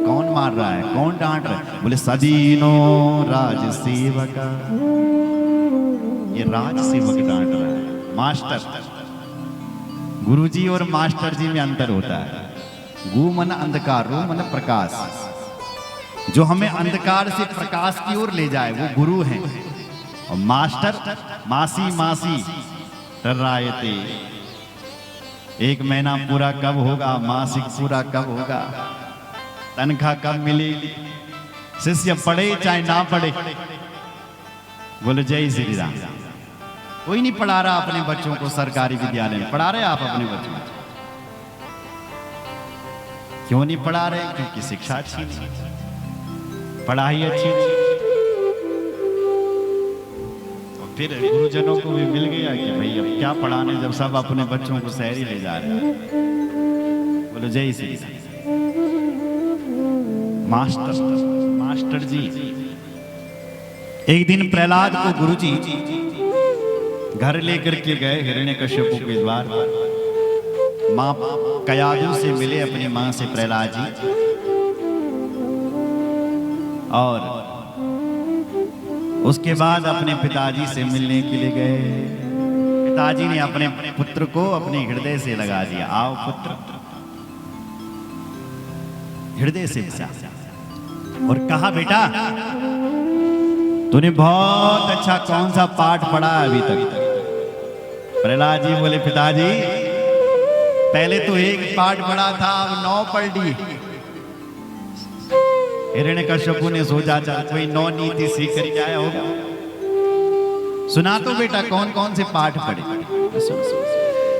कौन मार रहा है, कौन डांट रहा है? बोले सदीनो राज सेवक। ये राज सेवक डांट रहा है। मास्टर, गुरुजी और मास्टर जी में अंतर होता है। गु मन अंधकार, रू मन प्रकाश। जो हमें अंधकार से प्रकाश की ओर ले जाए वो गुरु हैं। और मास्टर मासी मासी टर्रायते, एक महीना पूरा कब होगा, मासिक पूरा कब होगा, तनख्वाह कब मिलेगी। शिष्य पढ़े चाहे ना पढ़े। बोले जय श्री राम। कोई नहीं पढ़ा रहा अपने बच्चों को सरकारी विद्यालय में। पढ़ा रहे आप अपने बच्चों को? क्यों नहीं पढ़ा रहे? क्योंकि शिक्षा अच्छी नहीं, पढ़ाई अच्छी नहीं। फिर गुरुजनों को भी मिल गया कि भाई अब क्या पढ़ाने, जब सब अपने बच्चों को शहरी ले जा रहे हैं। बोलो जय श्री राम। मास्टर जी, एक दिन प्रहलाद को गुरुजी घर लेकर के गए हिरण्यकश्यप के द्वार। मां कयादु से मिले अपनी मां से प्रहलाद जी, और उसके बाद अपने पिताजी से मिलने के लिए गए। पिताजी ने अपने पुत्र को अपने हृदय से लगा दिया। आओ पुत्र, हृदय से मिला और कहा बेटा तूने बहुत अच्छा कौन सा पाठ पढ़ा अभी तक? प्रहलाद जी बोले पिताजी पहले तो एक पाठ पढ़ा था, अब 9 पढ़ ली। हिरण्यकश्यपु ने सोचा चल कोई 9 नीति सीख करके आया होगा। सुना तो बेटा कौन कौन से पाठ पढ़े?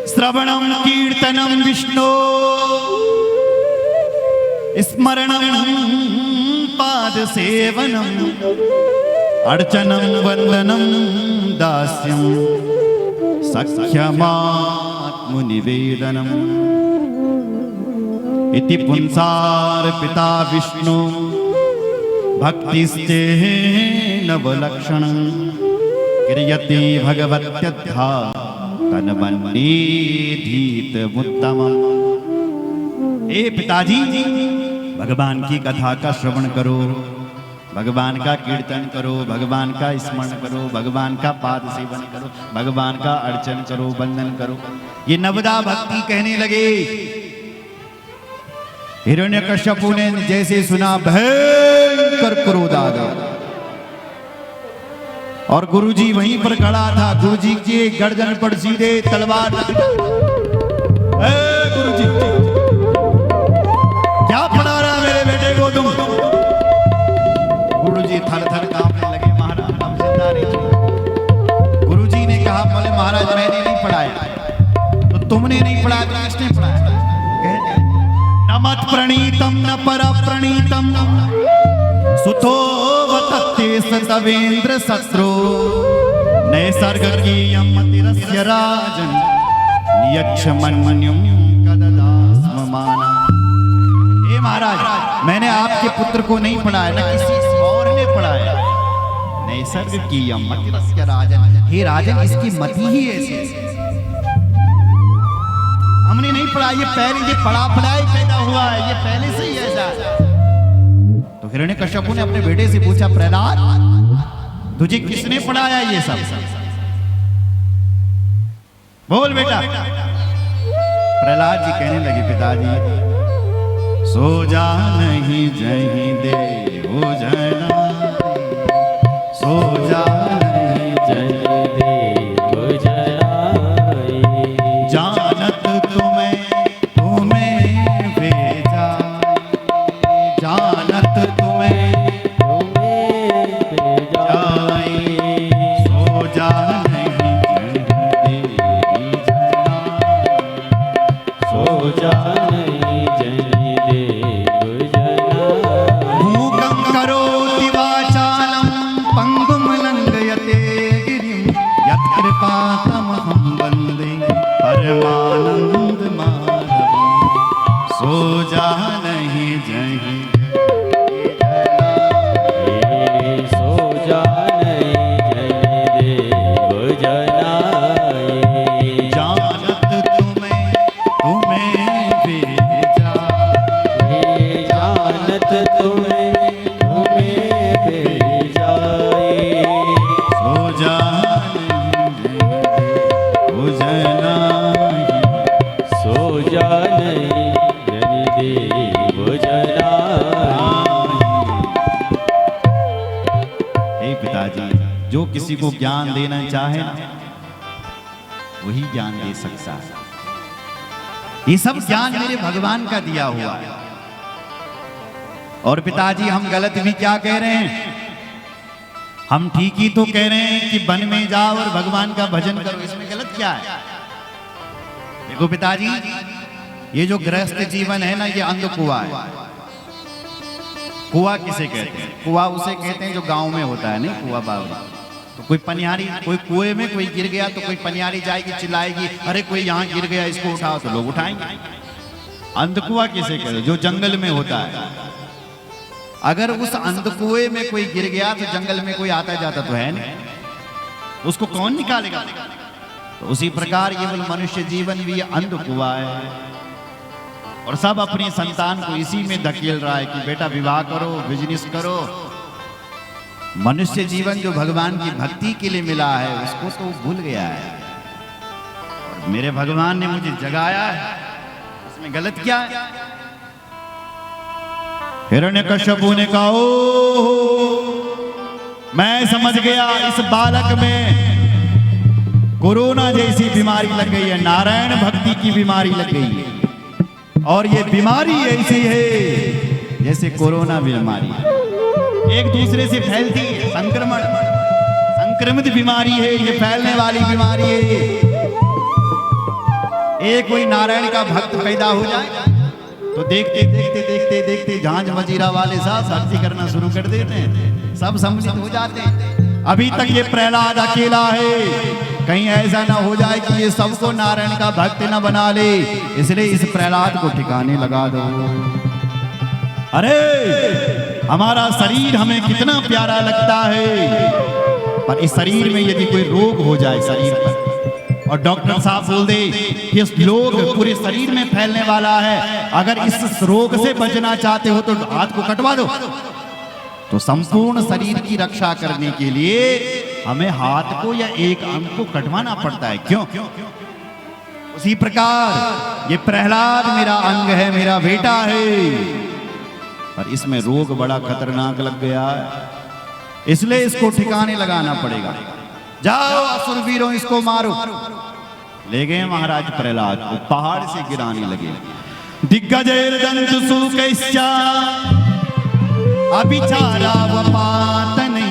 श्रवणम कीर्तनम विष्णु, स्मरणम पाद सेवनम, अर्चनम वंदनम दास्यम, सख्यमात्म निवेदनम। इति पुंसार पिता विष्णु भक्तिस्ते नवलक्षणं, क्रियते भगवत्यथा तन्वन्नेधीत मुत्तमम्। ए पिताजी, भगवान की कथा का श्रवण करो, भगवान का कीर्तन करो, भगवान का स्मरण करो, भगवान का पाद सेवन करो, भगवान का अर्चन करो, वंदन करो। ये नवदा भक्ति कहने लगे। हिरण्यकश्यपु ने जैसे सुना भयंकर क्रोध आ गया। और गुरुजी वहीं पर खड़ा था। गुरुजी के गर्दन पर सीधे तलवार। गुरुजी क्या पढ़ा रहा मेरे बेटे को तुम? गुरुजी थर थर कांपने लगे। महाराज हम जिंदा नहीं। गुरुजी ने कहा बोले महाराज मैंने नहीं पढ़ाया। तो तुमने नहीं पढ़ाया तो किसने पढ़ाया? न मत प्रणीतम न पर प्रणीतम, सुतो वतते सतवेंद्र शत्रु, नैसर्गिकं मतिरस्य राजन्, नियक्षमन्युं कददास्म माना। हे महाराज मैंने आपके पुत्र को नहीं पढ़ाया, न किसी और ने पढ़ाया। नैसर्गिकं मतिरस्य राजन्, हे राजन इसकी मति ही ऐसी। हमने नहीं पढ़ा, ये पहले ये पढ़ा ही पैदा हुआ है, ये पहले से ही ऐसा है। तो हिरण्यकश्यपु ने अपने बेटे से पूछा प्रहलाद तुझे किसने पढ़ाया ये सब? बोल बेटा। प्रहलाद जी कहने लगे पिताजी सो जा नहीं जहीं दे हो जना, सो जा नहीं जहीं दे हो जना, जानत तुम्हें भेजा, जानत तुम्हें भेजा, सो जा नहीं जहीं दे जना, सो जा नहीं जहीं दे जना, भूकंप करो किसी को ज्ञान देना चाहे ना, वही ज्ञान दे सकता है। ये सब ज्ञान मेरे भगवान का दिया हुआ है। और पिताजी हम गलत भी क्या कह रहे हैं? हम ठीक ही तो कह रहे हैं कि वन में जाओ और भगवान का भजन करो, इसमें गलत क्या है? देखो पिताजी, ये जो गृहस्थ जीवन है ना, ये अंधकुआं है। कुआं किसे कहते हैं? कुआं उसे कहते हैं जो गांव में होता है, नहीं कुआं बावरी। तो कोई पनियारी, कोई कुएं में कोई गिर गया तो कोई पनियारी जाएगी, चिल्लाएगी, अरे कोई यहाँ गिर गया, इसको उठाओ, तो लोग उठाएंगे। अंधकुआं किसे कहते हैं? जो जंगल में होता है। अगर उस अंधकुएं में कोई गिर गया तो जंगल में कोई आता जाता तो है नहीं, उसको कौन निकालेगा? तो उसी प्रकार ये मनुष्य जीवन भी अंधकुआं है। और सब अपनी संतान को इसी में धकेल रहा है कि बेटा विवाह करो, बिजनेस करो। मनुष्य जीवन जो भगवान की भक्ति के लिए मिला है उसको तो भूल गया है। और मेरे भगवान ने मुझे जगाया है, इसमें गलत क्या है? हिरण्यकश्यपु ने कहा, मैं समझ गया इस बालक में कोरोना जैसी बीमारी लग गई है, नारायण भक्ति की बीमारी लग गई है। और ये बीमारी ऐसी है जैसे कोरोना बीमारी है, एक दूसरे से फैलती है, संक्रमित बीमारी है, ये फैलने वाली बीमारी है। एक कोई नारायण का भक्त पैदा हो जाए तो देखते देखते देखते देखते झांझ मजीरा वाले साहब भक्ति करना शुरू कर देते हैं, सब सम्मिलित हो जाते हैं। अभी तक ये प्रहलाद अकेला है, कहीं ऐसा ना हो जाए कि ये सबको नारायण का भक्त न बना ले, इसलिए इस प्रहलाद को ठिकाने लगा दो। अरे हमारा शरीर हमें कितना प्यारा लगता है, पर इस शरीर में यदि कोई रोग हो जाए शरीर पर, और डॉक्टर साहब बोल दे कि इस रोग पूरे शरीर में फैलने वाला है, अगर इस रोग से बचना चाहते हो तो हाथ को कटवा दो, तो संपूर्ण शरीर की रक्षा करने के लिए हमें हाथ को या एक अंग को कटवाना पड़ता है। क्यों? उसी प्रकार ये प्रहलाद मेरा अंग है, मेरा बेटा है, पर इसमें रोग बड़ा खतरनाक लग गया है, इसलिए इसको ठिकाने लगाना पड़ेगा। जाओ असुर वीरों, इसको मारो। ले गए महाराज प्रहलाद को, पहाड़ से गिराने लगे। दिग्गजैर दंत सुकैश्चा अभिचारा वपातनै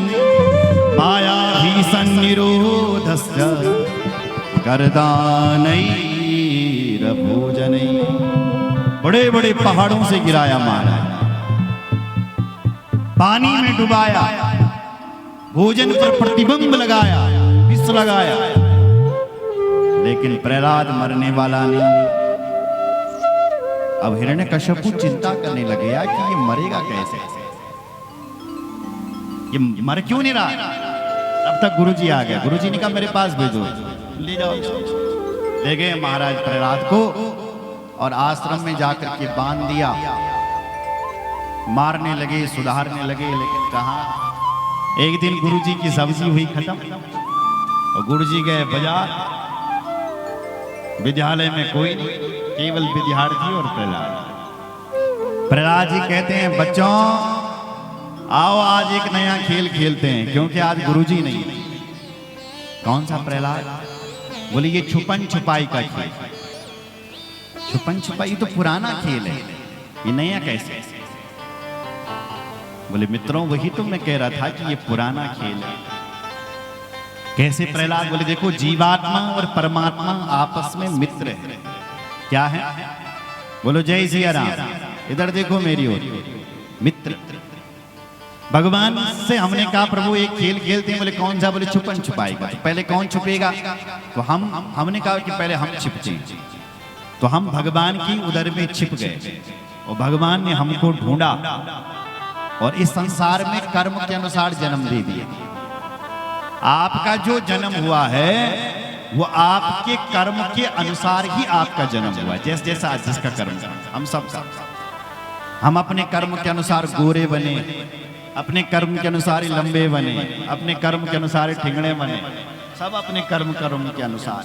माया भीषण निरोधस्य करदानैरभोजनै। बड़े बड़े पहाड़ों से गिराया महाराज, पानी में डुबाया, भोजन पर प्रतिबंध लगाया, विष लगाया, लेकिन प्रहलाद मरने वाला नहीं। अब हिरण्यकश्यपु चिंता करने लगे यार कि ये मरेगा कैसे, ये मर क्यों नहीं रहा। तब तक गुरुजी आ गए, गुरुजी ने कहा मेरे पास भेजो, ले जाओ। ले गए महाराज प्रहलाद को और आश्रम में जाकर के बांध दिया। मारने लगे, सुधारने लगे, लेकिन कहाँ। एक दिन गुरुजी की सब्जी हुई खत्म और गुरुजी गए बाजार। विद्यालय में कोई नहीं, केवल विद्यार्थी और प्रहलाद। प्रहलाद जी कहते हैं बच्चों आओ आज एक नया खेल खेलते हैं, क्योंकि आज गुरुजी नहीं। कौन सा प्रहलाद? बोले ये छुपन छुपाई का खेल। छुपन छुपाई तो पुराना खेल है, ये नया कैसे? बोले मित्रों वही तो मैं कह रहा था कि ये पुराना खेल है। कैसे प्रहलाद? बोले देखो जीवात्मा और परमात्मा आपस में मित्र है। क्या है? बोलो जय सिया राम। इधर देखो मेरी ओर, मित्र। भगवान से हमने कहा प्रभु एक खेल खेलते हैं। बोले कौन सा? बोले छुपन छुपाई का। तो पहले कौन छुपेगा? तो हमने कहा कि पहले हम छिपते हैं। तो हम भगवान की उदर में छिप गए और भगवान ने हमको ढूंढा और इस संसार में कर्म के अनुसार जन्म दे दिया। आपका जो जन्म हुआ है वो आपके कर्म के अनुसार ही आपका जन्म हुआ। जैसे जैसा जिसका कर्म, हम सब हम अपने कर्म के अनुसार गोरे बने, अपने कर्म के अनुसार ही लंबे बने, अपने कर्म के अनुसार ही ठिंगड़े बने, सब अपने कर्म के अनुसार।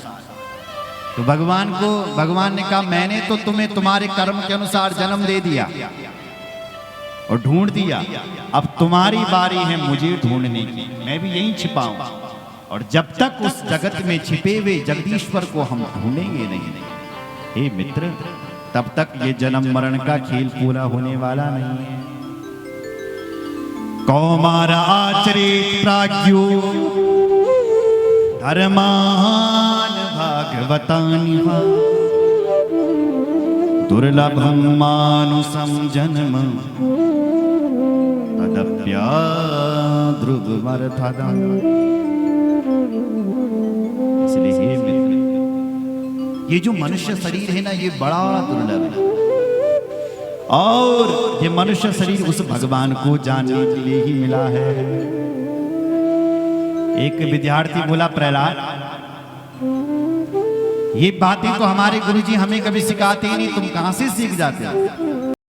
तो भगवान ने कहा मैंने तो तुम्हें तुम्हारे कर्म के अनुसार जन्म दे दिया और ढूंढ दिया, अब तुम्हारी बारी है मुझे ढूंढने की। मैं भी यहीं छिपा हूं। और जब तक उस जगत में छिपे हुए जगदीश्वर को हम ढूंढेंगे नहीं, हे मित्र, तब तक ये जन्म मरण का खेल पूरा होने वाला नहीं है। कौमार आचरित प्राज्ञो धर्मान भागवतानि वा दुर्लभं मानुषं जन्म तदप्याद्रुवमर्थदम्। इसलिए हे मित्र, ये जो मनुष्य शरीर है ना, ये बड़ा दुर्लभ है। और ये मनुष्य शरीर उस भगवान को जानने के लिए ही मिला है। एक विद्यार्थी बोला, प्रहलाद, ये बातें तो हमारे गुरुजी हमें कभी सिखाते ही नहीं, तुम कहां से सीख जाते हो?